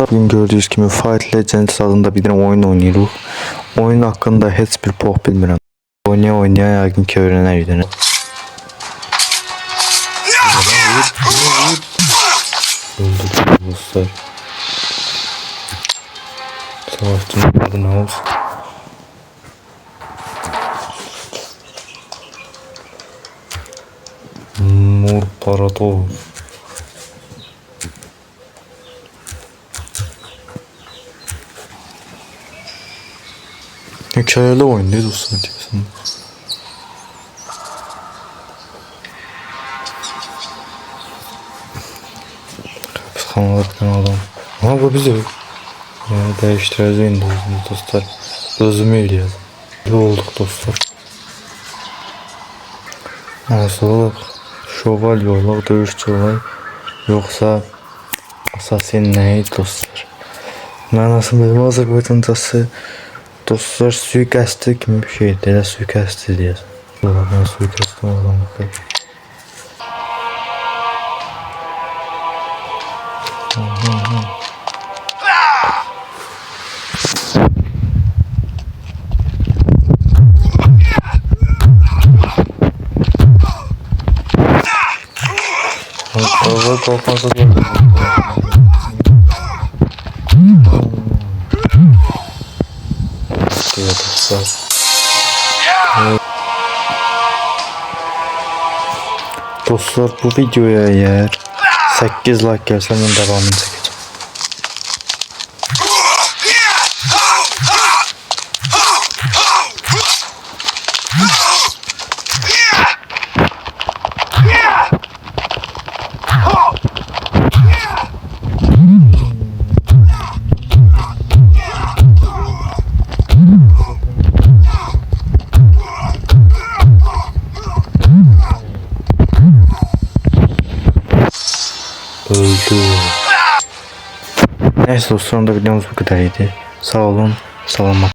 Bugün gördüğünüz gibi Fight Legends adında bir oyun oynuyoruz. Oyun hakkında hiç bir poh bilmirəm. Oynaya yəqin ki öyrənərik də. Öldük dostlar. Savaşçının adı ne olsun? Morparator. Hikayeli oyun değil dostlar diyorsun. Hapishanlık adam. Ama bu bizi değiştireceğim dostlar. Özümü eləyəcəm. Ne olduk dostlar? Nasıl olaq? Şövalye olaq, döyüşçü olaq. Yoksa asasin neydi dostlar? Mənası benim Azərbaycancası dostlar suikastı kimi bir şeydir. Elə suikastı deyəsən. Sonra ben suikastı oradan bakayım. Fazla korkmazsa gördüm. Dostlar. Dostlar bu videoya eğer 8 like gelse ben devamını çekeceğim. Öldü. Neyse dostlarım da videomuz bu kadarıydı. Sağ olun, selamat.